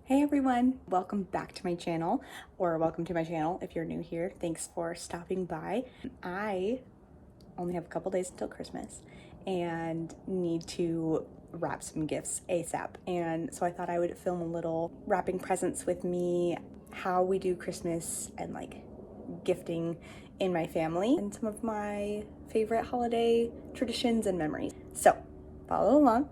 Hey everyone, welcome back to my channel, or welcome to my channel if you're new here. Thanks for stopping by. I only have a couple days until Christmas and need to wrap some gifts ASAP. And so I thought I would film a little wrapping presents with me, how we do Christmas and like gifting in my family, and some of my favorite holiday traditions and memories. So follow along.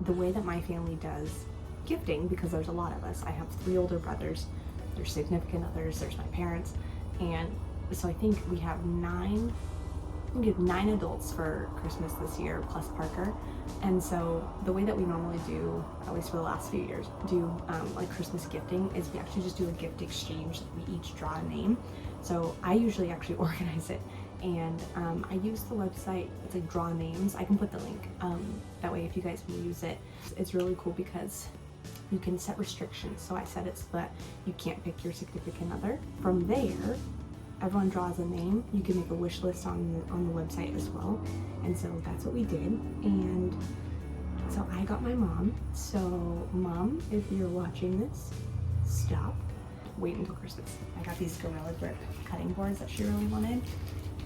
The way that my family does gifting, because there's a lot of us, I have 3 older brothers, there's significant others, there's my parents, and so I think we have 9 adults for Christmas this year, plus Parker. And so the way that we normally do, at least for the last few years, do like Christmas gifting is we actually just do a gift exchange. We each draw a name. So I usually actually organize it, and I use the website. It's like Draw Names. I can put the link. That way, if you guys want to use it, it's really cool because you can set restrictions. So I set it so that you can't pick your significant other. From there, everyone draws a name. You can make a wish list on the website as well. And so that's what we did. And so I got my mom. So Mom, if you're watching this, stop. Wait until Christmas. I got these Gorilla Grip cutting boards that she really wanted.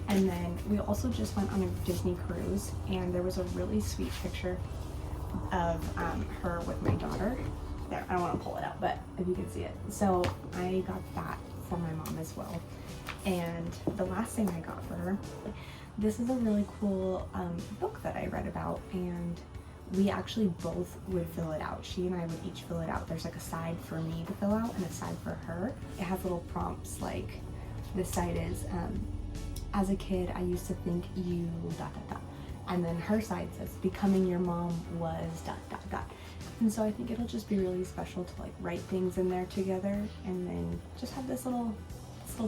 And then we also just went on a Disney cruise, and there was a really sweet picture of her with my daughter. There, I don't want to pull it out, but if you can see it. So I got that for my mom as well. And the last thing I got for her, this is a really cool book that I read about, and we actually both would fill it out. She and I would each fill it out. There's like a side for me to fill out and a side for her. It has little prompts like, this side is, as a kid, I used to think you ... And then her side says, becoming your mom was ... And so I think it'll just be really special to like write things in there together, and then just have this little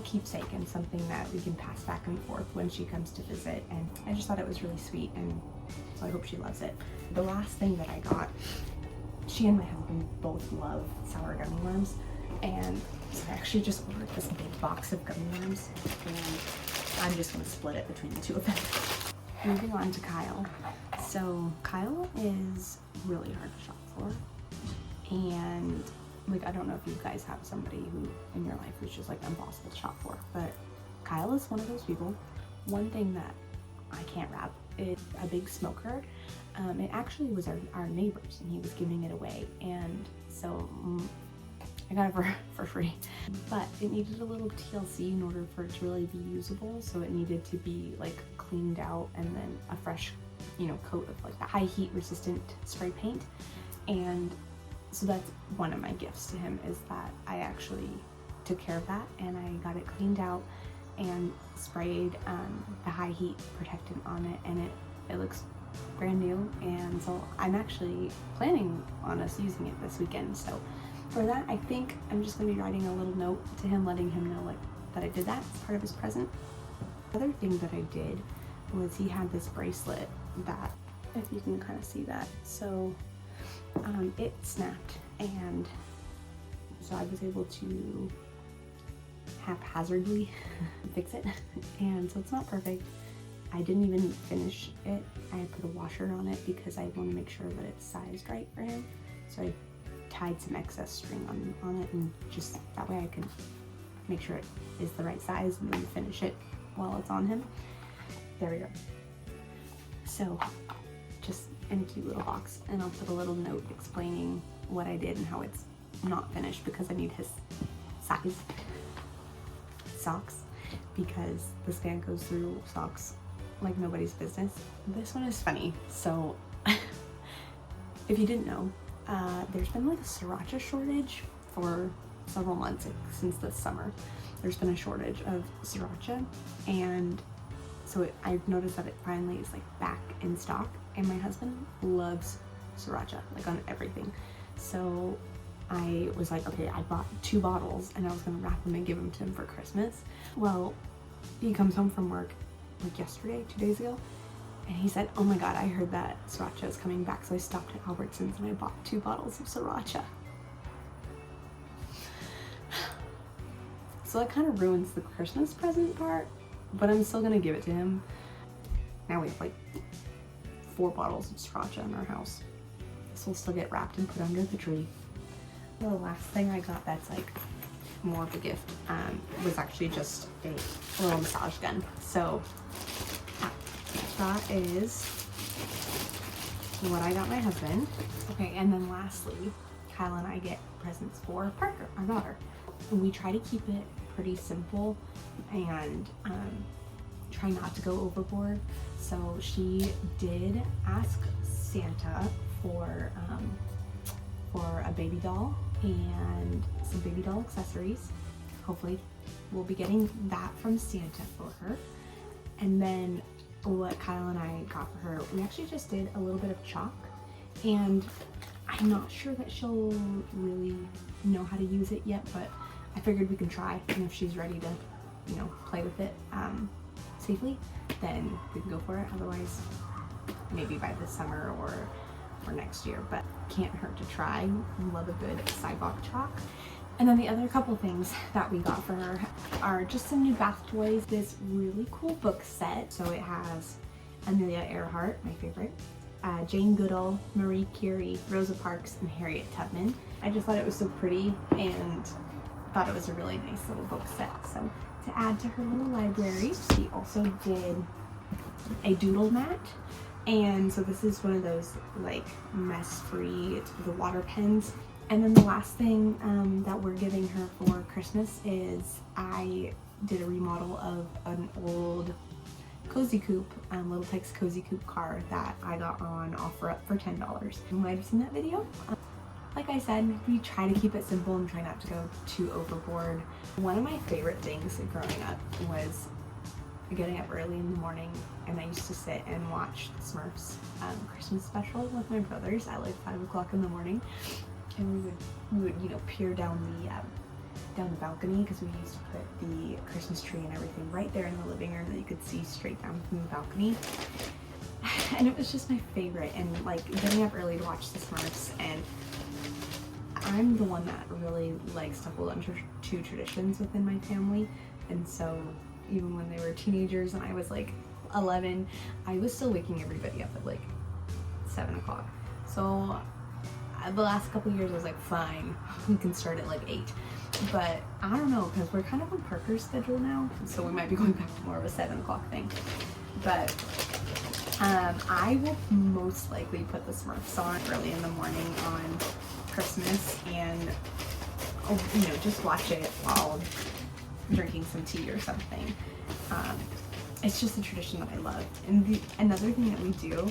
keepsake and something that we can pass back and forth when she comes to visit. And I just thought it was really sweet, and so I hope she loves it. The last thing that I got, she and my husband both love sour gummy worms, and so I actually just ordered this big box of gummy worms, and I'm just going to split it between the two of them. Moving on to Kyle. So Kyle is really hard to shop for, and like, I don't know if you guys have somebody who in your life who's just like impossible to shop for, but Kyle is one of those people. One thing that I can't wrap is a big smoker. It actually was our neighbor's, and he was giving it away, and so I got it for free. But it needed a little TLC in order for it to really be usable, so it needed to be like cleaned out and then a fresh, coat of like the high heat resistant spray paint. And so that's one of my gifts to him, is that I actually took care of that, and I got it cleaned out and sprayed the high heat protectant on it, and it looks brand new. And so I'm actually planning on us using it this weekend. So for that, I think I'm just going to be writing a little note to him, letting him know like that I did that as part of his present. The other thing that I did was he had this bracelet that, if you can kind of see that, so it snapped, and so I was able to haphazardly fix it, and so it's not perfect. I didn't even finish it. I put a washer on it because I want to make sure that it's sized right for him. So I tied some excess string on it, and just that way I can make sure it is the right size and then finish it while it's on him. There we go. So just in a cute little box, and I'll put a little note explaining what I did and how it's not finished, because I need his size socks, because this man goes through socks like nobody's business. This one is funny. So if you didn't know, there's been like a sriracha shortage for several months, like since this summer. There's been a shortage of sriracha, and so I've noticed that it finally is like back in stock, and my husband loves sriracha, like on everything. So I was like, okay, I bought 2 bottles, and I was gonna wrap them and give them to him for Christmas. Well, he comes home from work like yesterday, 2 days ago, and he said, oh my god, I heard that sriracha is coming back. So I stopped at Albertsons and I bought 2 bottles of sriracha. So that kind of ruins the Christmas present part, but I'm still gonna give it to him. Now we have like 4 bottles of Sriracha in our house. This will still get wrapped and put under the tree. The last thing I got that's like more of a gift was actually just a little massage gun. So that is what I got my husband. Okay, and then lastly, Kyle and I get presents for Parker, our daughter. And we try to keep it pretty simple and try not to go overboard. So she did ask Santa for a baby doll and some baby doll accessories. Hopefully we'll be getting that from Santa for her. And then what Kyle and I got for her, we actually just did a little bit of chalk, and I'm not sure that she'll really know how to use it yet, but I figured we can try, and if she's ready to, you know, play with it safely, then we can go for it. Otherwise, maybe by this summer or next year, but can't hurt to try. Love a good sidewalk chalk. And then the other couple things that we got for her are just some new bath toys. This really cool book set. So it has Amelia Earhart, my favorite, Jane Goodall, Marie Curie, Rosa Parks, and Harriet Tubman. I just thought it was so pretty and thought it was a really nice little book set. So to add to her little library, she also did a doodle mat. And so this is one of those like mess-free, it's the water pens. And then the last thing that we're giving her for Christmas is I did a remodel of an old Cozy Coupe, Little Tikes Cozy Coupe car that I got on OfferUp for $10. You might have seen that video. Like I said, we try to keep it simple and try not to go too overboard. One of my favorite things growing up was getting up early in the morning, and I used to sit and watch the Smurfs Christmas special with my brothers at like 5 o'clock in the morning, and we would you know, peer down the balcony, because we used to put the Christmas tree and everything right there in the living room that you could see straight down from the balcony. And it was just my favorite, and like getting up early to watch the Smurfs. And I'm the one that really likes to hold on to traditions within my family, and so even when they were teenagers and I was like 11, I was still waking everybody up at like 7 o'clock. So the last couple of years I was like, fine, we can start at like 8. But I don't know, because we're kind of on Parker's schedule now, so we might be going back to more of a 7 o'clock thing. But I will most likely put the Smurfs on early in the morning on Christmas, and you know, just watch it while drinking some tea or something. It's just a tradition that I love. And another thing that we do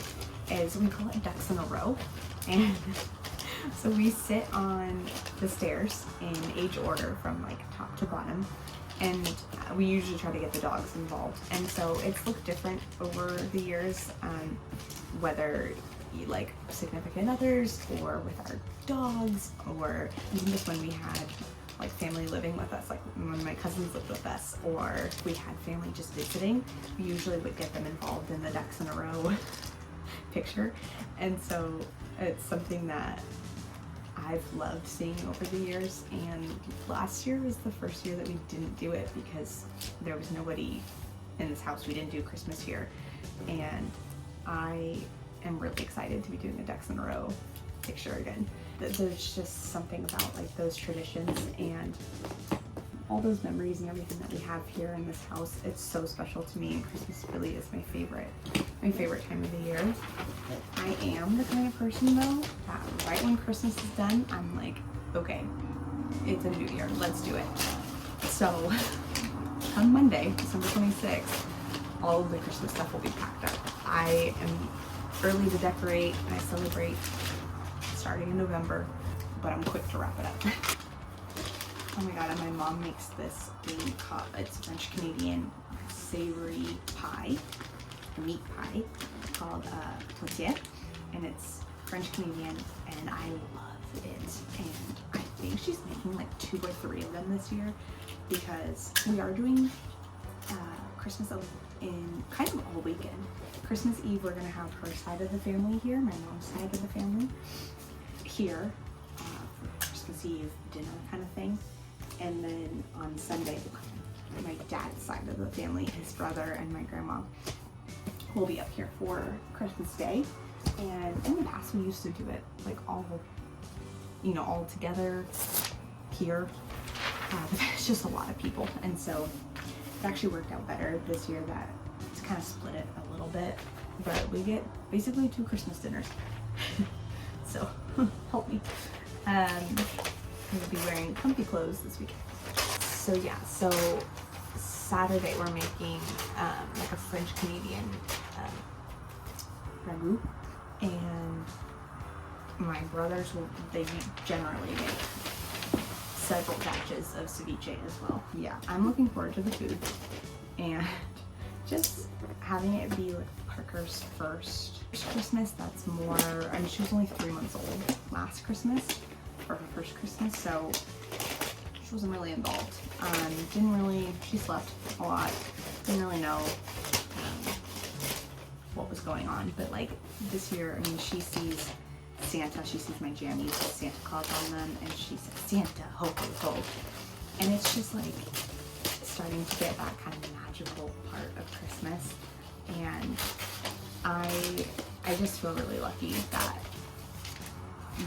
is we call it ducks in a row. And so we sit on the stairs in age order from like top to bottom, and we usually try to get the dogs involved. And so it's looked different over the years, whether you like significant others or with our dogs, or even just when we had like family living with us, like when my cousins lived with us, or we had family just visiting, we usually would get them involved in the ducks in a row picture. And so it's something that I've loved seeing over the years, and last year was the first year that we didn't do it because there was nobody in this house. We didn't do Christmas here, and I am really excited to be doing a ducks in a row picture again. There's just something about like those traditions and all those memories and everything that we have here in this house. It's so special to me, and Christmas really is my favorite time of the year. I am the kind of person though that right when Christmas is done, I'm like, okay, it's a new year, let's do it. So come Monday, December 26th, all of the Christmas stuff will be packed up. I am early to decorate and I celebrate starting in November, but I'm quick to wrap it up. Oh my god, and my mom makes this thing called, it's French Canadian savory pie, a meat pie called potier, and it's French Canadian, and I love it. And I think she's making like 2 or 3 of them this year, because we are doing Christmas in kind of all weekend. Christmas Eve we're gonna have her side of the family here, my mom's side of the family here for Christmas Eve dinner kind of thing, and then on Sunday my dad's side of the family, his brother and my grandma, will be up here for Christmas Day. And in the past we used to do it like all together here. But it's just a lot of people, and so it actually worked out better this year that it's kind of split it a little bit, but we get basically 2 Christmas dinners. So help me. We'll be wearing comfy clothes this weekend. So yeah, so Saturday we're making like a French Canadian ragout, and my brothers they generally make several batches of ceviche as well. Yeah, I'm looking forward to the food, and just having it be like Parker's first Christmas. That's more, I mean, she was only 3 months old last Christmas for her first Christmas, so she wasn't really involved. She slept a lot, didn't really know what was going on, but like this year, I mean, she sees Santa, she sees my jammies with Santa Claus on them, and she says, Santa, ho, ho, ho. And it's just like starting to get that kind of magical part of Christmas. And I just feel really lucky that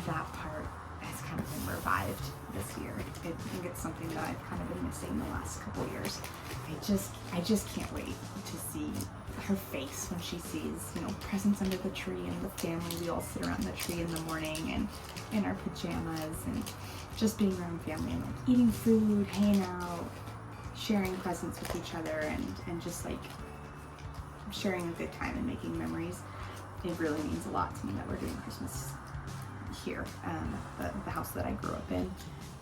that part has kind of been revived this year. I think it's something that I've kind of been missing the last couple years. I just can't wait to see her face when she sees, presents under the tree, and the family, we all sit around the tree in the morning and in our pajamas and just being around family and like eating food, hanging out, sharing presents with each other, and just like sharing a good time and making memories. It really means a lot to me that we're doing Christmas here, the house that I grew up in,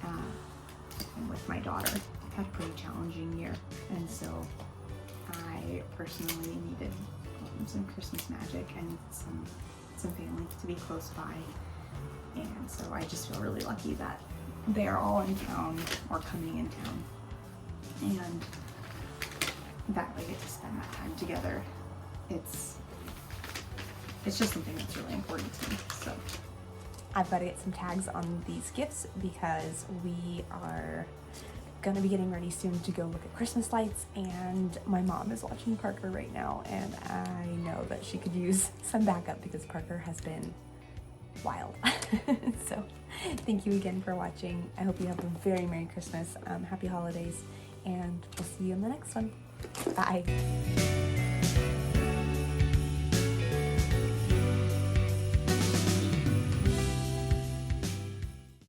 and with my daughter. I've had a pretty challenging year, and so I personally needed some Christmas magic and some family to be close by, and so I just feel really lucky that they are all in town or coming in town, and that we get to spend that time together. It's just something that's really important to me. So I've got to get some tags on these gifts because we are gonna be getting ready soon to go look at Christmas lights, and my mom is watching Parker right now, and I know that she could use some backup because Parker has been wild. So thank you again for watching. I hope you have a very Merry Christmas, happy holidays, and we'll see you in the next one. Bye.